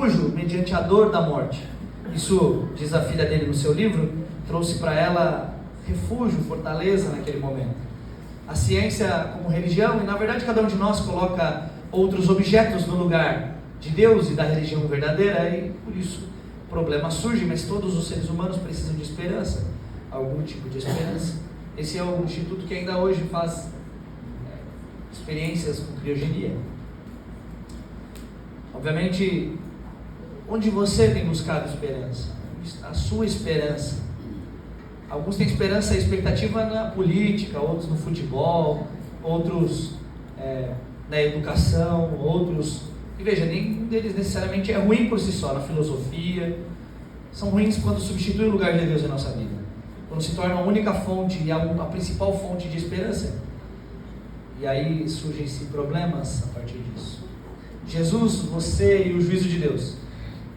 refúgio mediante a dor da morte. Isso, diz a filha dele no seu livro, trouxe para ela refúgio, fortaleza naquele momento. A ciência como religião, e na verdade cada um de nós coloca outros objetos no lugar de Deus e da religião verdadeira, e por isso problemas surgem, mas todos os seres humanos precisam de esperança, algum tipo de esperança. Esse é o instituto que ainda hoje faz experiências com criogenia. Obviamente, onde você tem buscado esperança? A sua esperança. Alguns têm esperança e expectativa na política, outros no futebol, outros na educação, outros... E veja, nenhum deles necessariamente é ruim por si só, na filosofia. São ruins quando substituem o lugar de Deus em nossa vida. Quando se torna a única fonte e a principal fonte de esperança. E aí surgem-se problemas a partir disso. Jesus, você e o juízo de Deus.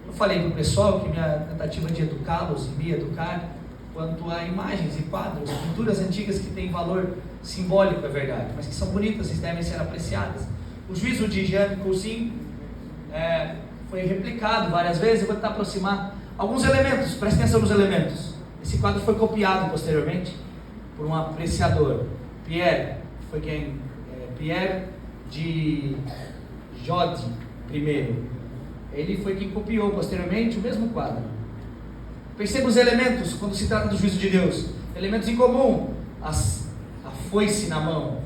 Eu falei para o pessoal que minha tentativa de educá-los e me educar quanto a imagens e quadros, pinturas antigas que têm valor simbólico, é verdade, mas que são bonitas e devem ser apreciadas. O juízo de Jean Cousin foi replicado várias vezes. Eu vou tentar aproximar alguns elementos, preste atenção nos elementos. Esse quadro foi copiado posteriormente por um apreciador, Pierre de Jode I. Ele foi quem copiou posteriormente o mesmo quadro. Perceba os elementos quando se trata do juízo de Deus. Elementos em comum: a foice na mão.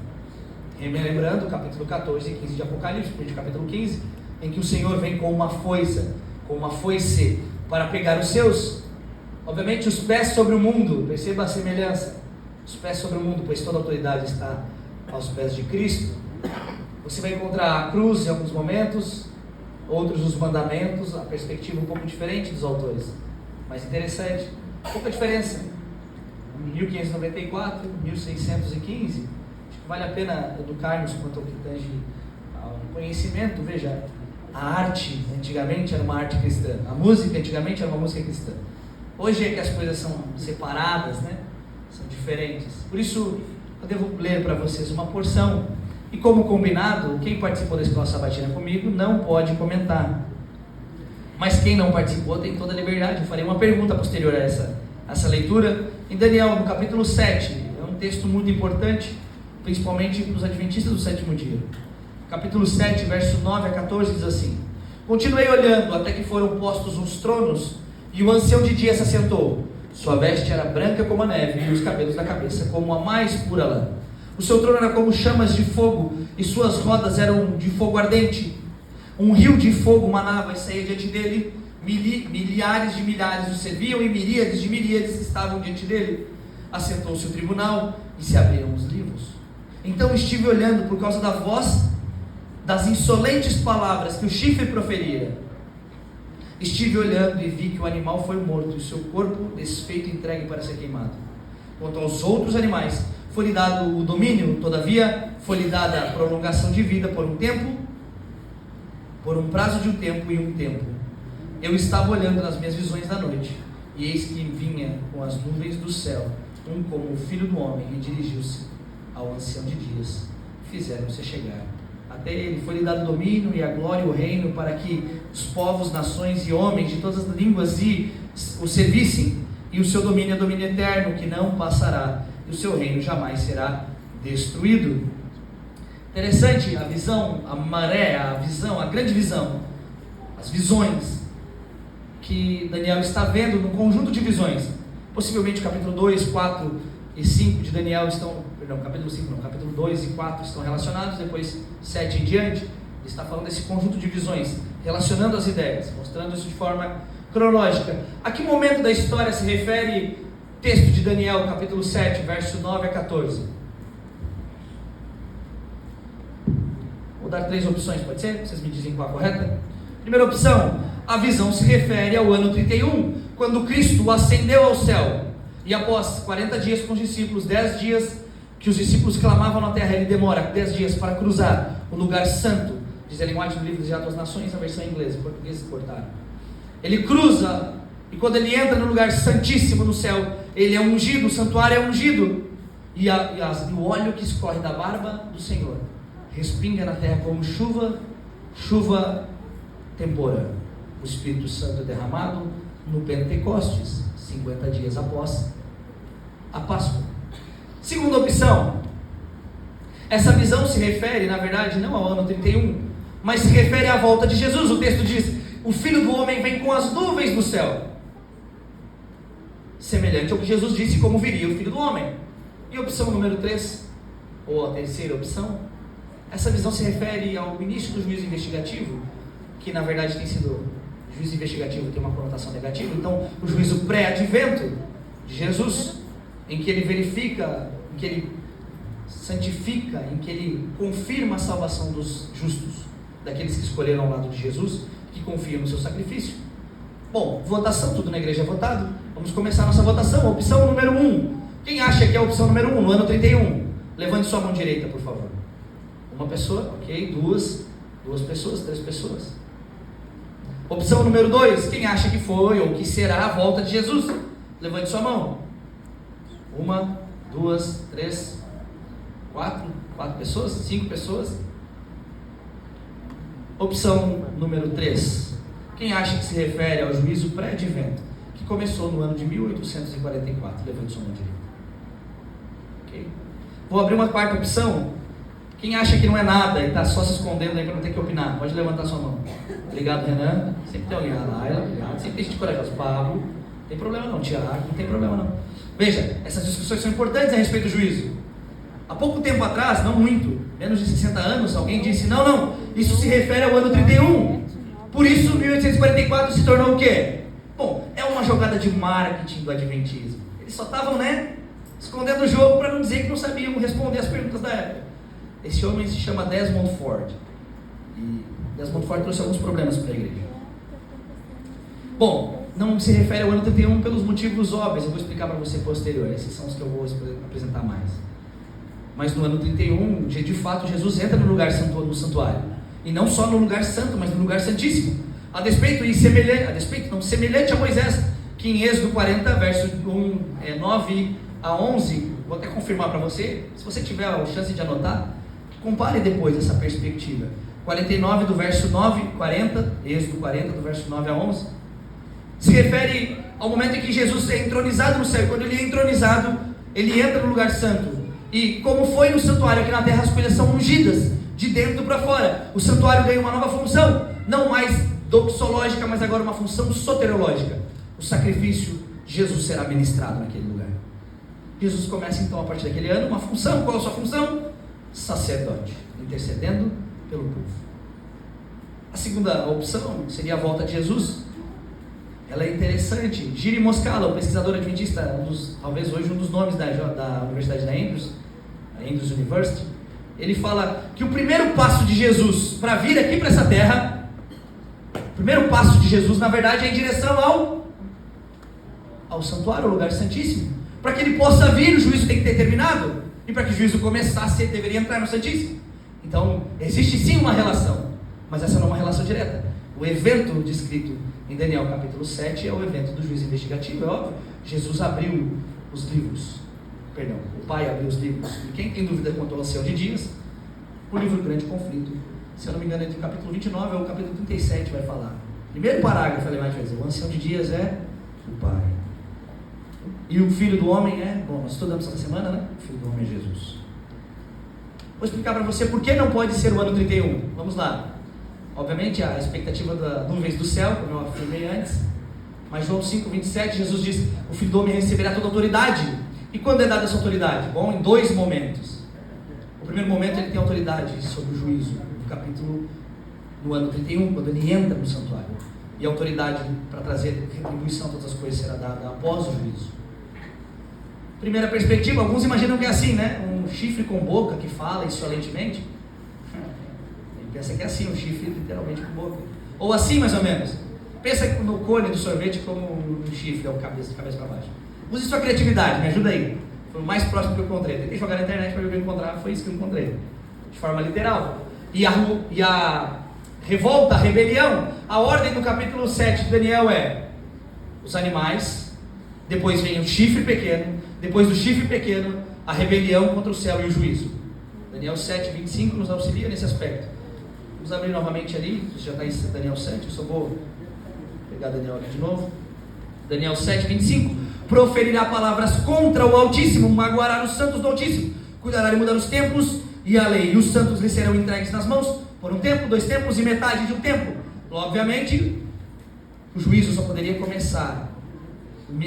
Lembrando o capítulo 14 e 15 de Apocalipse, o capítulo 15, em que o Senhor vem com uma foice para pegar os seus. Obviamente, os pés sobre o mundo. Perceba a semelhança. Os pés sobre o mundo, pois toda a autoridade está aos pés de Cristo. Você vai encontrar a cruz em alguns momentos, outros os mandamentos, a perspectiva um pouco diferente dos autores, mas interessante. Pouca diferença. 1594, 1615. Acho que vale a pena educar-nos quanto ao que tange ao conhecimento. Veja, a arte antigamente era uma arte cristã, a música antigamente era uma música cristã. Hoje é que as coisas são separadas, né? São diferentes. Por isso, eu devo ler para vocês uma porção. E como combinado, quem participou da escola sabatina comigo não pode comentar. Mas quem não participou tem toda a liberdade. Eu farei uma pergunta posterior a essa leitura. Em Daniel, no capítulo 7, é um texto muito importante, principalmente para os adventistas do sétimo dia. Capítulo 7, verso 9 a 14, diz assim: Continuei olhando até que foram postos uns tronos, e o ancião de dia se assentou. Sua veste era branca como a neve, e os cabelos da cabeça como a mais pura lã. O seu trono era como chamas de fogo, e suas rodas eram de fogo ardente. Um rio de fogo manava e saía diante dele. Milhares de milhares o serviam, e miríades de miríades estavam diante dele. Assentou-se o tribunal, e se abriram os livros. Então estive olhando por causa da voz das insolentes palavras que o chifre proferia. Estive olhando e vi que o animal foi morto, e o seu corpo desfeito e entregue para ser queimado. Quanto aos outros animais, foi-lhe dado o domínio, todavia foi-lhe dada a prolongação de vida por um tempo, por um prazo de um tempo e um tempo. Eu estava olhando nas minhas visões da noite, e eis que vinha com as nuvens do céu, um como o filho do homem, e dirigiu-se ao ancião de dias. Fizeram-se chegar até ele. Foi-lhe dado o domínio e a glória e o reino, para que os povos, nações e homens de todas as línguas o servissem. E o seu domínio é domínio eterno, que não passará, e o seu reino jamais será destruído. Interessante a visão, a maré, a visão, a grande visão, as visões que Daniel está vendo no conjunto de visões. Possivelmente o capítulo 2, 4 e 5 de Daniel estão, capítulo 2 e 4 estão relacionados, depois 7 em diante, ele está falando desse conjunto de visões, relacionando as ideias, mostrando isso de forma cronológica. A que momento da história se refere o texto de Daniel, capítulo 7, verso 9 a 14? Vou dar 3 opções, pode ser? Vocês me dizem qual a correta? Primeira opção: a visão se refere ao ano 31, quando Cristo ascendeu ao céu, e após 40 dias com os discípulos, 10 dias que os discípulos clamavam na terra, ele demora 10 dias para cruzar o lugar santo, diz Ellen White no livro de Atos das Nações, a versão inglesa, português cortaram. Ele cruza, e quando ele entra no lugar santíssimo no céu, ele é ungido, o santuário é ungido, e o óleo que escorre da barba do Senhor respinga na terra como chuva temporã. O Espírito Santo é derramado no Pentecostes, 50 dias após a Páscoa. Segunda opção, essa visão se refere, na verdade, não ao ano 31, mas se refere à volta de Jesus. O texto diz: o Filho do Homem vem com as nuvens do céu, semelhante ao que Jesus disse como viria o Filho do Homem. E opção número 3, ou a terceira opção, essa visão se refere ao início do juízo investigativo, que na verdade tem sido, juízo investigativo tem uma conotação negativa, então o juízo pré-advento de Jesus, em que ele verifica, em que ele santifica, em que ele confirma a salvação dos justos, daqueles que escolheram ao lado de Jesus, que confiam no seu sacrifício. Bom, votação, tudo na igreja é votado. Vamos começar a nossa votação. Opção número 1. Quem acha que é a opção número 1 no ano 31? Levante sua mão direita, por favor. Uma pessoa, ok. Duas pessoas, 3 pessoas. Opção número 2. Quem acha que foi ou que será a volta de Jesus? Levante sua mão. 1, 2, 3, 4 pessoas, 5 pessoas. Opção número 3. Quem acha que se refere ao juízo pré-advento, que começou no ano de 1844? Levante sua mão direita. Okay. Vou abrir uma quarta opção. Quem acha que não é nada e está só se escondendo aí para não ter que opinar, pode levantar sua mão. Obrigado, Renan. Sempre tem alguém lá, obrigado. Sempre tem gente corajosa. Pablo, não tem problema não. Tiago, não tem problema não. Veja, essas discussões são importantes a respeito do juízo. Há pouco tempo atrás, não muito, menos de 60 anos, alguém disse: não, isso se refere ao ano 31. Por isso 1844 se tornou o quê? Bom, é uma jogada de marketing do adventismo. Eles só estavam, escondendo o jogo para não dizer que não sabiam responder as perguntas da época. Esse homem se chama Desmond Ford. E Desmond Ford trouxe alguns problemas para a igreja. Bom, não se refere ao ano 31 pelos motivos óbvios. Eu vou explicar para você posterior. Esses são os que eu vou apresentar mais. Mas no ano 31, de fato, Jesus entra no lugar santo, no santuário. E não só no lugar santo, mas no lugar santíssimo. Semelhante a Moisés, que em Êxodo 40, versos 9 a 11, vou até confirmar para você, se você tiver a chance de anotar, compare depois essa perspectiva. 49 do verso 9, 40, Êxodo 40, do verso 9 a 11, se refere ao momento em que Jesus é entronizado no céu. E quando ele é entronizado, ele entra no lugar santo. E como foi no santuário, aqui na terra as coisas são ungidas, de dentro para fora. O santuário ganha uma nova função, não mais doxológica, mas agora uma função soteriológica. O sacrifício de Jesus será ministrado naquele lugar. Jesus começa então a partir daquele ano uma função. Qual é a sua função? Sacerdote, intercedendo pelo povo. A segunda opção seria a volta de Jesus. Ela é interessante. Giri Moscala, o pesquisador adventista, talvez hoje um dos nomes da Universidade da Andrews, a Andrews University, ele fala que o primeiro passo de Jesus para vir aqui para essa terra, o primeiro passo de Jesus, na verdade, é em direção ao santuário, ao lugar santíssimo. Para que ele possa vir, o juízo tem que ter terminado. E para que o juízo começasse, ele deveria entrar no santíssimo. Então, existe sim uma relação, mas essa não é uma relação direta. O evento descrito em Daniel capítulo 7 é o evento do juízo investigativo, é óbvio. Jesus abriu os livros. O Pai abriu os livros. E quem tem dúvida quanto ao Ancião de Dias, o livro Grande Conflito, se eu não me engano, entre o capítulo 29 ou o capítulo 37 vai falar. Primeiro parágrafo, vai dizer: o Ancião de Dias é o Pai. E o Filho do Homem nós estudamos essa semana, O Filho do Homem é Jesus. Vou explicar para você por que não pode ser o ano 31. Vamos lá. Obviamente, a expectativa das nuvens do céu, como eu afirmei antes. Mas João 5:27, Jesus diz: o Filho do Homem receberá toda a autoridade. E quando é dada essa autoridade? Bom, em 2 momentos. O primeiro momento, ele tem autoridade sobre o juízo, no ano 31, quando ele entra no santuário. E a autoridade para trazer retribuição a todas as coisas será dada após o juízo. Primeira perspectiva, alguns imaginam que é assim, um chifre com boca que fala insolentemente. Ele pensa que é assim, um chifre literalmente com boca. Ou assim, mais ou menos. Pensa no cone do sorvete como um chifre, de cabeça para baixo. Use sua criatividade, me ajuda aí. Foi o mais próximo que eu encontrei. Tentei jogar na internet para ver o que eu encontrar, foi isso que eu encontrei. De forma literal. E a revolta, a rebelião, a ordem do capítulo 7 de Daniel é os animais, depois vem o chifre pequeno, depois do chifre pequeno, a rebelião contra o céu e o juízo. Daniel 7:25 nos auxilia nesse aspecto. Vamos abrir novamente ali, já está em Daniel 7, eu só vou pegar Daniel aqui de novo. Daniel 7, 25. Proferirá palavras contra o Altíssimo, magoará os santos do Altíssimo, cuidará de mudar os tempos e a lei, e os santos lhe serão entregues nas mãos, por um tempo, 2 tempos e metade de um tempo. Obviamente, o juízo só poderia começar,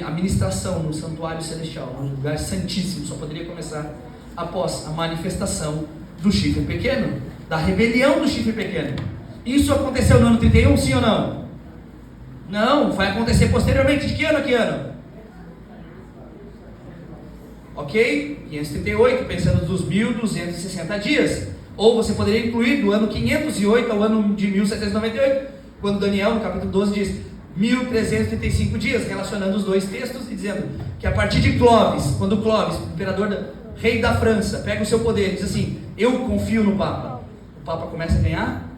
a ministração no santuário celestial, no lugar santíssimo, só poderia começar após a manifestação do chifre pequeno, da rebelião do chifre pequeno. Isso aconteceu no ano 31, sim ou não? Não, vai acontecer posteriormente. De que ano a que ano? Ok? 538, pensando dos 1260 dias. Ou você poderia incluir do ano 508 ao ano de 1798, quando Daniel, no capítulo 12, diz 1335 dias, relacionando os dois textos e dizendo que a partir de Clovis, quando Clovis, rei da França, pega o seu poder e diz assim: eu confio no Papa. O Papa começa a ganhar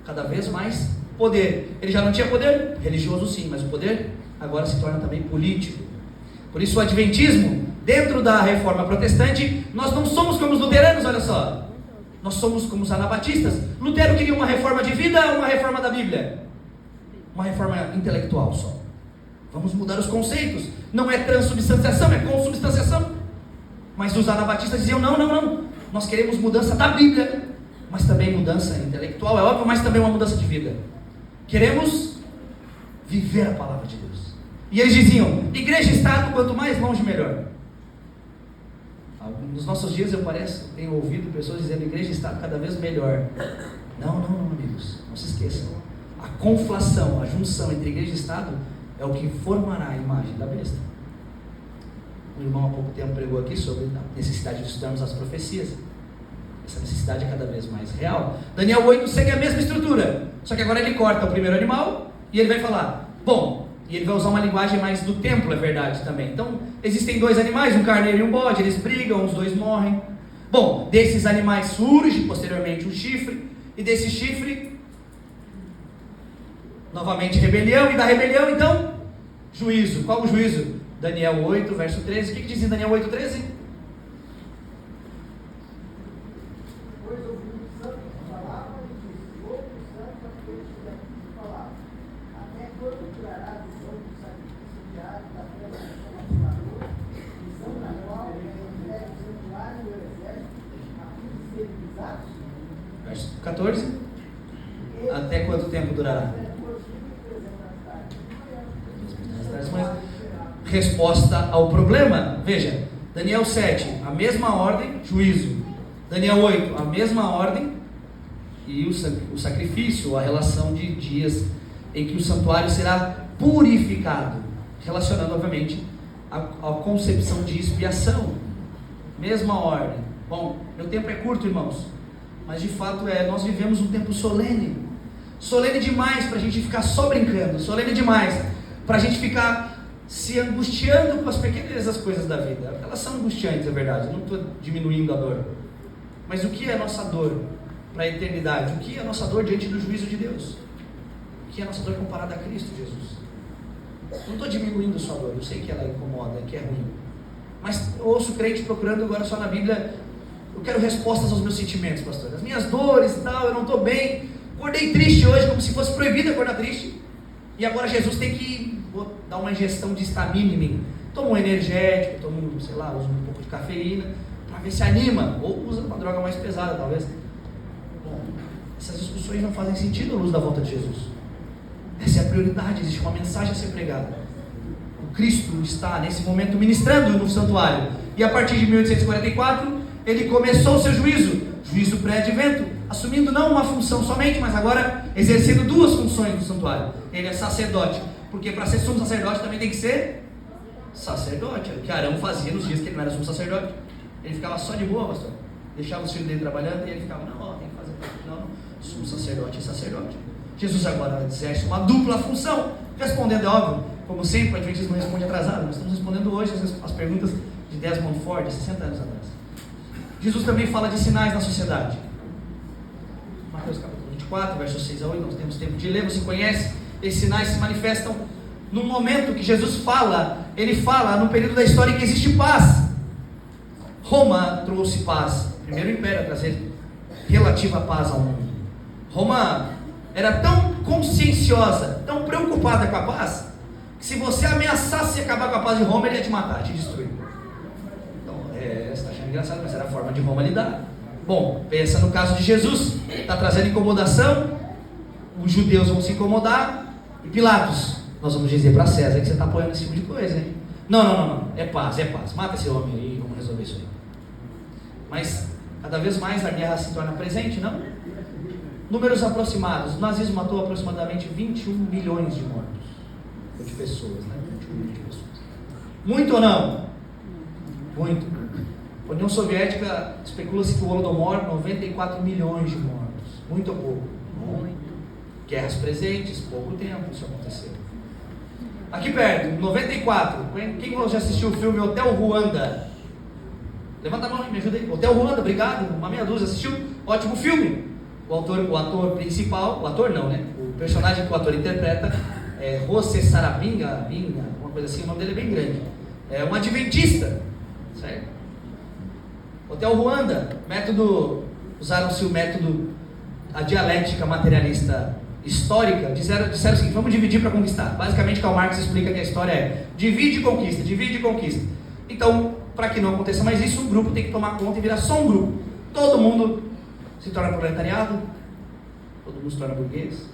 cada vez mais poder. Ele já não tinha poder religioso, sim, mas o poder agora se torna também político. Por isso o adventismo, dentro da reforma protestante, nós não somos como os luteranos, olha só. Nós somos como os anabatistas. Lutero queria uma reforma de vida ou uma reforma da Bíblia? Uma reforma intelectual só. Vamos mudar os conceitos. Não é transubstanciação, é consubstanciação. Mas os anabatistas diziam: não. Nós queremos mudança da Bíblia, mas também mudança intelectual, é óbvio, mas também uma mudança de vida. Queremos viver a palavra de Deus. E eles diziam: igreja e Estado, quanto mais longe, melhor. Nos nossos dias tenho ouvido pessoas dizendo: igreja e Estado cada vez melhor. Não, amigos, não se esqueçam. A conflação, a junção entre igreja e Estado é o que formará a imagem da besta. O irmão há pouco tempo pregou aqui sobre a necessidade de estudarmos as profecias. Essa necessidade é cada vez mais real. Daniel 8 segue a mesma estrutura, só que agora ele corta o primeiro animal e ele vai falar: e ele vai usar uma linguagem mais do templo, é verdade também. Então, existem 2 animais, um carneiro e um bode, eles brigam, os 2 morrem. Desses animais surge posteriormente um chifre, e desse chifre, novamente rebelião, e da rebelião, então, juízo. Qual o juízo? Daniel 8, verso 13. O que diz em Daniel 8, 13? Verso 14. Até quanto tempo durará? Resposta ao problema. Veja, Daniel 7, a mesma ordem, juízo. Daniel 8, a mesma ordem, e o sacrifício, a relação de dias em que o santuário será purificado, relacionando obviamente a concepção de expiação. Mesma ordem. Meu tempo é curto, irmãos, mas de fato nós vivemos um tempo solene demais para a gente ficar só brincando, solene demais para a gente ficar se angustiando com as pequenas coisas da vida. Elas são angustiantes, é verdade, eu não estou diminuindo a dor, mas o que é a nossa dor para a eternidade? O que é a nossa dor diante do juízo de Deus? O que é a nossa dor comparada a Cristo Jesus? Não estou diminuindo a sua dor, eu sei que ela incomoda, que é ruim, mas eu ouço crente procurando agora só na Bíblia: eu quero respostas aos meus sentimentos, pastor, as minhas dores e tal, eu não estou bem, acordei triste hoje, como se fosse proibido acordar triste, e agora Jesus tem que dar uma injeção de estamina em mim. Toma um energético, usa um pouco de cafeína, para ver se anima, ou usa uma droga mais pesada talvez. Essas discussões não fazem sentido à luz da volta de Jesus. Essa é a prioridade, existe uma mensagem a ser pregada. O Cristo está nesse momento ministrando no santuário, e a partir de 1844 ele começou o seu juízo pré-advento, assumindo não uma função somente, mas agora exercendo 2 funções no santuário. Ele é sacerdote, porque para ser sumo sacerdote também tem que ser sacerdote. O que Arão fazia nos dias que ele não era sumo sacerdote, ele ficava só de boa, pastor, deixava os filhos dele trabalhando e ele ficava: tem que fazer, não, sumo sacerdote é sacerdote. Jesus agora exerce uma dupla função, respondendo, é óbvio, como sempre, o adventismo responde atrasado. Nós estamos respondendo hoje as perguntas de Desmond Ford, 60 anos atrás. Jesus também fala de sinais na sociedade. Mateus capítulo 24, versos 6 a 8, nós temos tempo de ler, você conhece. Esses sinais se manifestam no momento que Jesus fala, ele fala no período da história em que existe paz. Roma trouxe paz, o primeiro império a trazer relativa paz ao mundo. Roma era tão conscienciosa, tão preocupada com a paz, que se você ameaçasse acabar com a paz de Roma, ele ia te matar, te destruir. Então, você está achando engraçado, mas era a forma de Roma lidar. Bom, pensa no caso de Jesus, está trazendo incomodação, os judeus vão se incomodar, e Pilatos, nós vamos dizer para César que você está apoiando esse tipo de coisa, hein? Não, é paz, mata esse homem aí, vamos resolver isso aí. Mas, cada vez mais a guerra se torna presente, não? Números aproximados, o nazismo matou aproximadamente 21 milhões de mortos, de pessoas, né? 21 milhões de pessoas. Muito ou não? Muito. A União Soviética, especula-se que o Holodomor, 94 milhões de mortos. Muito ou pouco? Muito. Guerras presentes, pouco tempo isso aconteceu. Aqui perto, em 94, quem já assistiu o filme Hotel Ruanda? Levanta a mão aí, me ajuda aí. Hotel Ruanda, obrigado, uma meia dúzia assistiu. Ótimo filme. O ator principal, o ator não, né? O personagem que o ator interpreta é José Sarabinga, uma coisa assim, o nome dele é bem grande. É um adventista, certo? Hotel Ruanda, usaram-se o método, a dialética materialista histórica, disseram o seguinte: vamos dividir para conquistar. Basicamente, Karl Marx explica que a história é divide e conquista. Então, para que não aconteça mais isso, um grupo tem que tomar conta e virar só um grupo. Todo mundo se torna proletariado, todo mundo se torna burguês.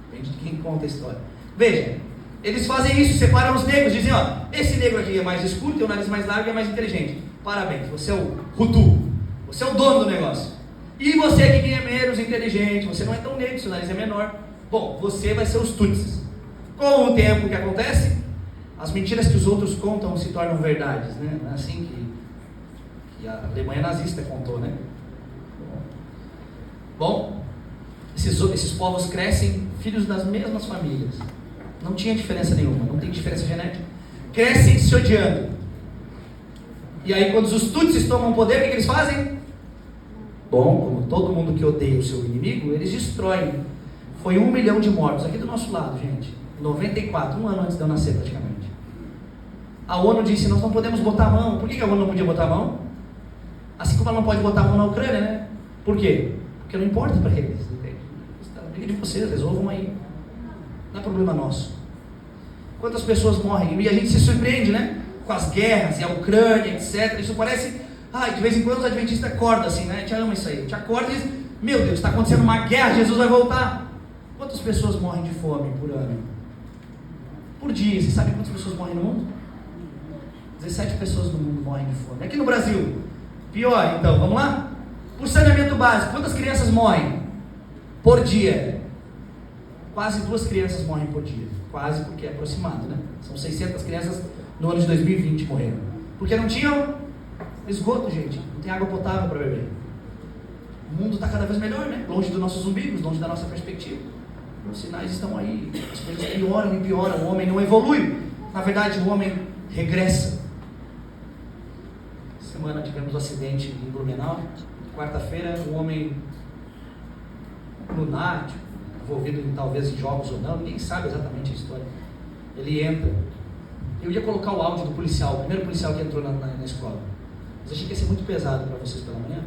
Depende de quem conta a história. Veja, eles fazem isso, separam os negros, dizem, esse negro aqui é mais escuro, tem o nariz mais largo e é mais inteligente. Parabéns, você é o Hutu, você é o dono do negócio. E você aqui quem é menos inteligente, você não é tão negro, seu nariz é menor. Bom, você vai ser os Tutsis. Com o tempo, o que acontece? As mentiras que os outros contam se tornam verdades, né? Não é assim que a Alemanha nazista contou, né? Bom, esses povos crescem filhos das mesmas famílias. Não tinha diferença nenhuma, não tem diferença genética. Crescem se odiando. E aí quando os Tutsis tomam poder, o que eles fazem? Bom, como todo mundo que odeia o seu inimigo, eles destroem. Foi 1 milhão de mortos aqui do nosso lado, gente. 94, um ano antes de eu nascer praticamente. A ONU disse, nós não podemos botar a mão. Por que a ONU não podia botar a mão? Assim como ela não pode botar a mão na Ucrânia, né? Por quê? Porque não importa para eles, entende? Briga de vocês, resolvam aí. Não é problema nosso. Quantas pessoas morrem? E a gente se surpreende, né? Com as guerras e a Ucrânia, etc. Isso parece... de vez em quando os adventistas acordam assim, né? A gente ama isso aí. A gente acorda e diz, meu Deus, está acontecendo uma guerra, Jesus vai voltar. Quantas pessoas morrem de fome por ano? Por dia. Você sabe quantas pessoas morrem no mundo? 17 pessoas no mundo morrem de fome. Aqui no Brasil, pior então, vamos lá? Por saneamento básico, quantas crianças morrem por dia? Quase 2 crianças morrem por dia. Quase, porque é aproximado, né? São 600 crianças no ano de 2020 morreram. Porque não tinham esgoto, gente. Não tem água potável para beber. O mundo está cada vez melhor, né? Longe dos nossos umbigos, longe da nossa perspectiva. Os sinais estão aí. As coisas pioram e pioram. O homem não evolui. Na verdade, o homem regressa. Semana tivemos um acidente em Blumenau. Quarta-feira, um homem lunático, envolvido talvez em jogos ou não, ninguém sabe exatamente a história. Ele entra. Eu ia colocar o áudio do policial, o primeiro policial que entrou na escola. Mas achei que ia ser muito pesado para vocês pela manhã.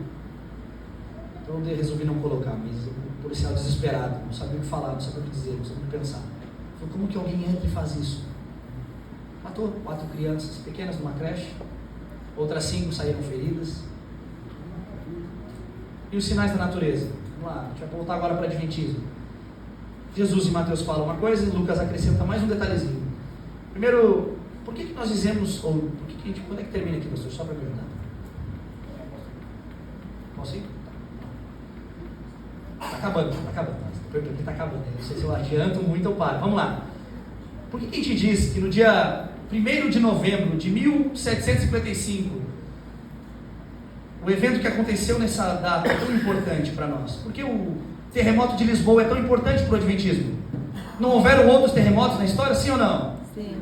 Então eu resolvi não colocar, mas o policial desesperado, não sabia o que falar, não sabia o que dizer, não sabia o que pensar. Falei, como que alguém entra e faz isso? Matou 4 crianças pequenas numa creche, outras 5 saíram feridas. E os sinais da natureza? Vamos lá, a gente vai voltar agora para o Adventismo. Jesus e Mateus falam uma coisa e Lucas acrescenta mais um detalhezinho. Primeiro, por que nós dizemos, ou por que a gente, quando é que termina aqui, pastor? Só para me ajudar. Posso ir? Está acabando. Porque está acabando. Não sei se eu adianto muito ou paro. Vamos lá. Por que a gente diz que no dia 1º de novembro de 1755, o evento que aconteceu nessa data é tão importante para nós? Porque o terremoto de Lisboa é tão importante para o Adventismo? Não houveram outros terremotos na história, sim ou não? Sim.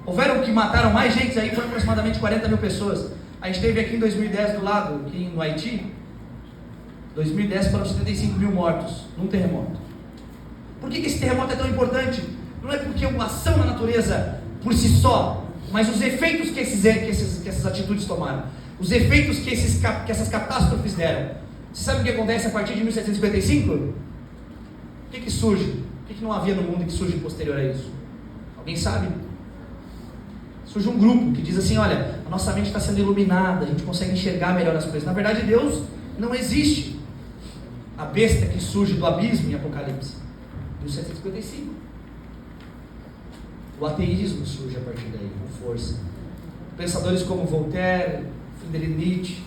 Houveram que mataram mais gente, aí foram aproximadamente 40 mil pessoas. A gente teve aqui em 2010 do lado, aqui no Haiti, 2010 foram 75 mil mortos num terremoto. Por que esse terremoto é tão importante? Não é porque uma ação na natureza por si só, mas os efeitos que essas atitudes tomaram, os efeitos que essas catástrofes deram. Você sabe o que acontece a partir de 1755? O que surge? Por que não havia no mundo que surge posterior a isso? Alguém sabe? Surge um grupo que diz assim, olha, a nossa mente está sendo iluminada, a gente consegue enxergar melhor as coisas. Na verdade, Deus não existe. A besta que surge do abismo em Apocalipse, 1755. O ateísmo surge a partir daí, com força. Pensadores como Voltaire, Friedrich Nietzsche,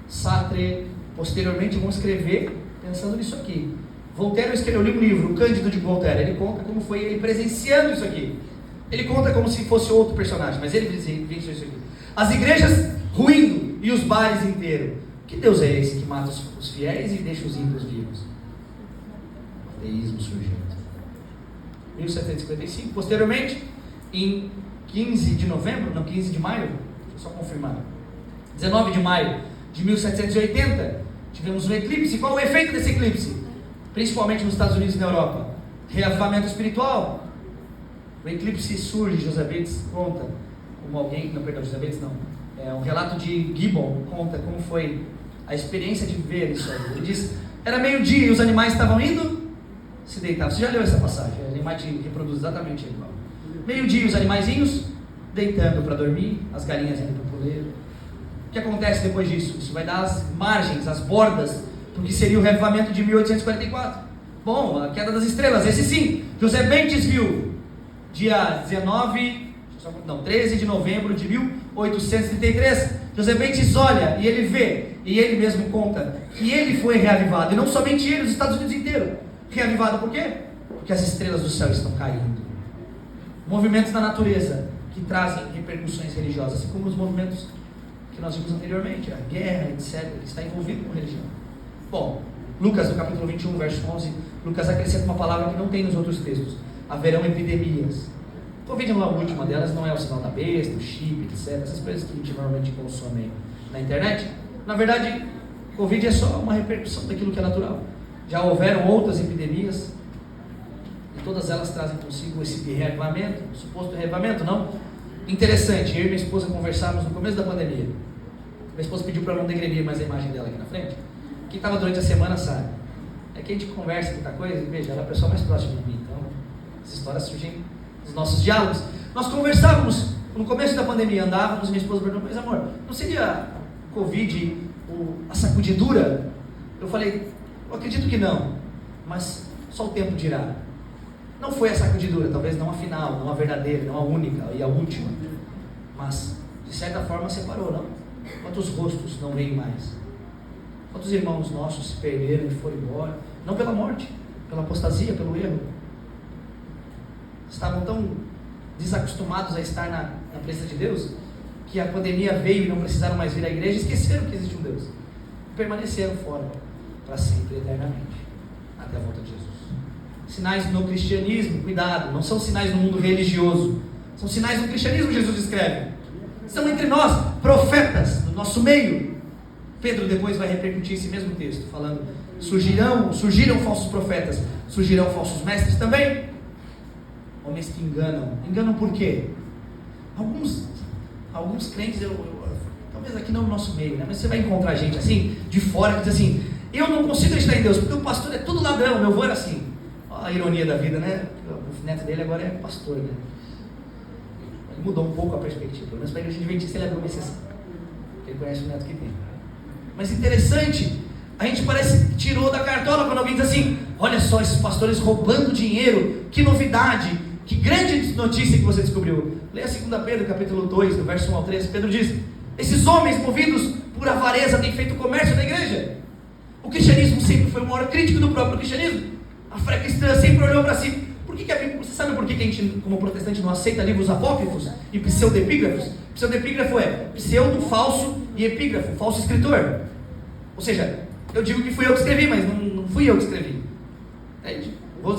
Sartre, posteriormente vão escrever pensando nisso aqui. Voltaire escreveu um livro, o Cândido de Voltaire, ele conta como foi ele presenciando isso aqui. Ele conta como se fosse outro personagem, mas ele vivenciou isso aqui. As igrejas ruindo e os bares inteiros. Que Deus é esse que mata os fiéis e deixa os ímpios vivos? O ateísmo surgindo. 1755. Posteriormente, em 15 de maio, deixa eu só confirmar, 19 de maio de 1780, tivemos um eclipse. Qual o efeito desse eclipse? Principalmente nos Estados Unidos e na Europa. Reavivamento espiritual. O eclipse surge, José Bates conta, José Bates não, um relato de Gibbon conta como foi a experiência de ver isso aí. Ele diz, era meio-dia e os animais estavam indo se deitar. Você já leu essa passagem? A imagem reproduz exatamente igual. Meio-dia os animaizinhos deitando para dormir, as galinhas indo para o puleiro. O que acontece depois disso? Isso vai dar as margens, as bordas do que seria o reavivamento de 1844. Bom, a queda das estrelas, esse sim, José Bates viu, dia 13 de novembro de 1833, José Bates olha e ele vê, e ele mesmo conta, que ele foi reavivado, e não somente ele, os Estados Unidos inteiro. Reavivado por quê? Porque as estrelas do céu estão caindo. Movimentos da natureza que trazem repercussões religiosas, assim como os movimentos que nós vimos anteriormente, a guerra, etc., que está envolvido com religião. Bom, Lucas, no capítulo 21, verso 11, Lucas acrescenta uma palavra que não tem nos outros textos. Haverão epidemias. Covid não é a última delas, não é o sinal da besta, o chip, etc., essas coisas que a gente normalmente consome na internet. Na verdade, Covid é só uma repercussão daquilo que é natural. Já houveram outras epidemias, e todas elas trazem consigo esse reavivamento, suposto reavivamento, não? Interessante, eu e minha esposa conversávamos no começo da pandemia. Minha esposa pediu para não degredir mais a imagem dela aqui na frente. Quem estava durante a semana sabe. É que a gente conversa muita coisa, e veja, ela é a pessoa mais próxima de mim, então as histórias surgem dos nossos diálogos. Nós conversávamos, no começo da pandemia, andávamos, minha esposa perguntou, mas amor, não seria Covid a sacudidura? Eu falei, eu acredito que não, mas só o tempo dirá. Não foi a sacudidura, talvez não a final, não a verdadeira, não a única e a última, mas de certa forma separou, não? Quantos rostos não veem mais? Quantos irmãos nossos se perderam e foram embora? Não pela morte, pela apostasia, pelo erro. Estavam tão desacostumados a estar na presença de Deus, que a pandemia veio e não precisaram mais vir à igreja, esqueceram que existe um Deus. Permaneceram fora, para sempre, eternamente, até a volta de Jesus. Sinais no cristianismo, cuidado, não são sinais no mundo religioso, são sinais no cristianismo, Jesus escreve. São entre nós, profetas, do nosso meio. Pedro depois vai repercutir esse mesmo texto, falando, surgiram falsos profetas, surgirão falsos mestres também. Homens que enganam por quê? Alguns crentes, talvez aqui não no nosso meio, né? Mas você vai encontrar gente assim, de fora, que diz assim, eu não consigo acreditar em Deus, porque o pastor é tudo ladrão, meu avô era assim. Olha a ironia da vida, né? O neto dele agora é pastor, né? Ele mudou um pouco a perspectiva, pelo menos para a igreja adventista ele abriu uma exceção, porque ele conhece o neto que tem. Mas interessante, a gente parece que tirou da cartola quando alguém diz assim, olha só esses pastores roubando dinheiro, que novidade, que grande notícia que você descobriu. Leia 2 Pedro, capítulo 2, do verso 1 ao 13, Pedro diz, esses homens movidos por avareza têm feito comércio da igreja. O cristianismo sempre foi o maior crítico do próprio cristianismo. A fé cristã sempre olhou para si. Você sabe por que a gente, como protestante, não aceita livros apócrifos e pseudepígrafos? Pseudepígrafo é pseudo, falso, e epígrafo, falso escritor. Ou seja, eu digo que fui eu que escrevi, mas não fui eu que escrevi. Vou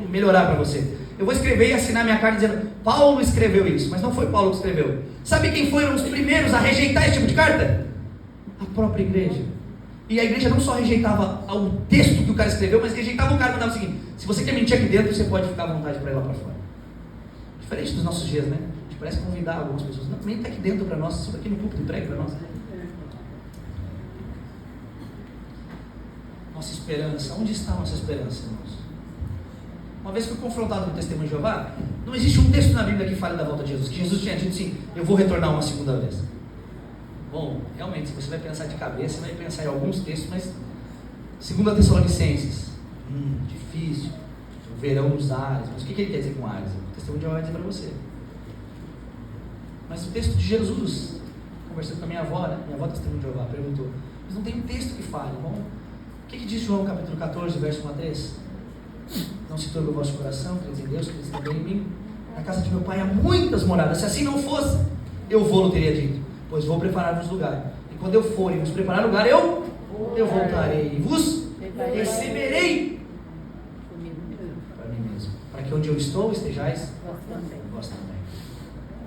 melhorar para você. Eu vou escrever e assinar minha carta dizendo, Paulo escreveu isso, mas não foi Paulo que escreveu. Sabe quem foram os primeiros a rejeitar esse tipo de carta? A própria igreja. E a igreja não só rejeitava o texto que o cara escreveu, mas rejeitava o cara e mandava o seguinte, se você quer mentir aqui dentro, você pode ficar à vontade para ir lá para fora. Diferente dos nossos dias, né? A gente parece convidar algumas pessoas, não, menta aqui dentro para nós, isso aqui no púlpito, entregue para nós. Nossa esperança, onde está a nossa esperança, irmãos? Uma vez fui confrontado com o testemunho de Jeová, não existe um texto na Bíblia que fale da volta de Jesus, que Jesus tinha dito assim, eu vou retornar uma segunda vez. Bom, realmente, se você vai pensar de cabeça, você vai pensar em alguns textos, mas 2 Tessalonicenses, difícil, o verão dos ares, mas o que ele quer dizer com ares? O testemunho de Jeová vai dizer para você. Mas o texto de Jesus, conversando com a minha avó, né? Minha avó testemunho de Jeová, perguntou, mas não tem um texto que fale, bom, o que diz João capítulo 14, verso 1 a 3? Não se turbe o vosso coração, credes em Deus, credes também em mim. Na casa de meu pai há muitas moradas, se assim não fosse, eu vou, teria dito, pois vou preparar-vos lugar. E quando eu for e vos preparar lugar, eu voltarei e vos receberei para mim mesmo, para que onde eu estou estejais vós também.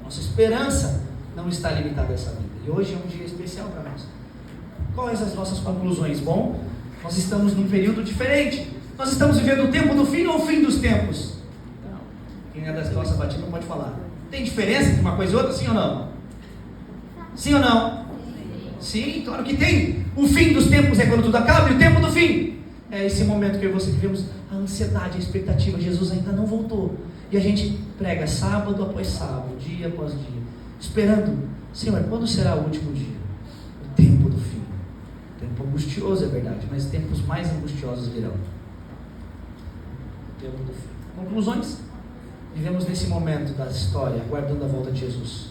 Nossa esperança não está limitada a essa vida. E hoje é um dia especial para nós. Quais as nossas conclusões? Bom, nós estamos num período diferente. Nós estamos vivendo o tempo do fim ou o fim dos tempos? Não. Quem é da nossa batida não pode falar. Tem diferença entre uma coisa e outra, sim ou não? Sim ou não? Sim, claro que tem. O fim dos tempos é quando tudo acaba e o tempo do fim é esse momento que eu e você vivemos a ansiedade, a expectativa. Jesus ainda não voltou. E a gente prega sábado após sábado, dia após dia, esperando, Senhor, quando será o último dia? O tempo do fim. Tempo angustioso, é verdade, mas tempos mais angustiosos virão. Tempo do fim. Conclusões? Vivemos nesse momento da história, aguardando a volta de Jesus.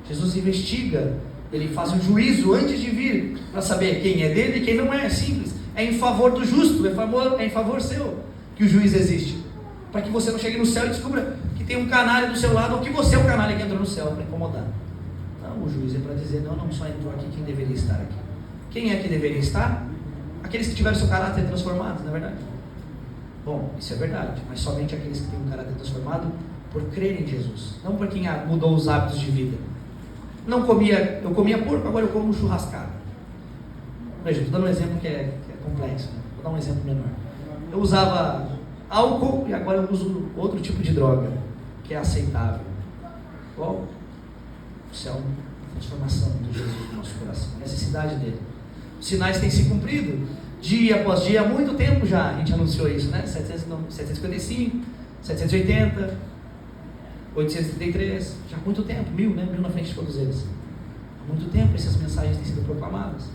Jesus investiga, ele faz um juízo antes de vir, para saber quem é dele e quem não é. É simples, é em favor do justo, é em favor seu que o juiz existe, para que você não chegue no céu e descubra que tem um canalha do seu lado, ou que você é o canalha que entrou no céu para incomodar. Não, o juiz é para dizer, não só entrou aqui quem deveria estar aqui. Quem é que deveria estar? Aqueles que tiveram seu caráter transformado, não é verdade? Bom, isso é verdade, mas somente aqueles que têm um caráter transformado por crer em Jesus, não por quem mudou os hábitos de vida. Eu comia porco, agora eu como churrascado. Veja, estou dando um exemplo que é complexo, né? Vou dar um exemplo menor. Eu usava álcool e agora eu uso outro tipo de droga, que é aceitável. Bom, isso é uma transformação de Jesus no nosso coração, a necessidade dele. Os sinais têm se cumprido, dia após dia, há muito tempo já, a gente anunciou isso, né? 755, 780, 833, já há muito tempo, 1000 na frente de todos eles. Há muito tempo essas mensagens têm sido proclamadas.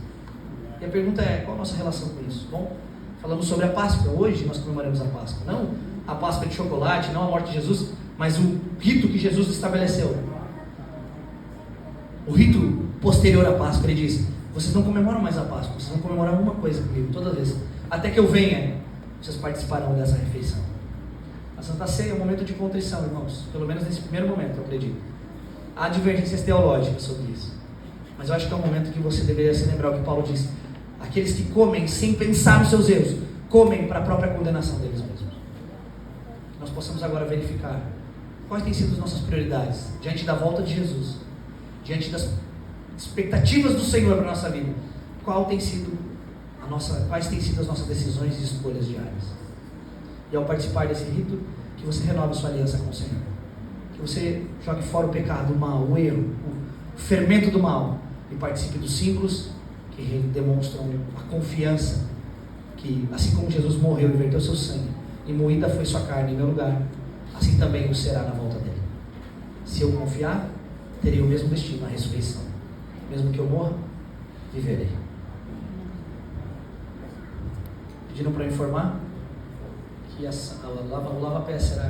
E a pergunta é, qual a nossa relação com isso? Bom, falamos sobre a Páscoa, hoje nós comemoramos a Páscoa, não a Páscoa de chocolate, não a morte de Jesus, mas o rito que Jesus estabeleceu. O rito posterior à Páscoa, ele diz, vocês não comemoram mais a Páscoa, vocês vão comemorar uma coisa comigo, toda vez, até que eu venha, vocês participarão dessa refeição. A Santa Ceia é um momento de contrição, irmãos, pelo menos nesse primeiro momento, eu acredito. Há divergências teológicas sobre isso, mas eu acho que é um momento que você deveria se lembrar o que Paulo disse, aqueles que comem sem pensar nos seus erros, comem para a própria condenação deles mesmos. Nós possamos agora verificar quais têm sido as nossas prioridades diante da volta de Jesus, diante das expectativas do Senhor para a nossa vida. Quais têm sido as nossas decisões e escolhas diárias? E ao participar desse rito, que você renove a sua aliança com o Senhor, que você jogue fora o pecado, o mal, o erro, o fermento do mal, e participe dos símbolos que demonstram a confiança que, assim como Jesus morreu e verteu seu sangue, e moída foi sua carne em meu lugar, assim também o será na volta dele. Se eu confiar, terei o mesmo destino, a ressurreição. Mesmo que eu morra, viverei. Pediram para informar que o lava-pé será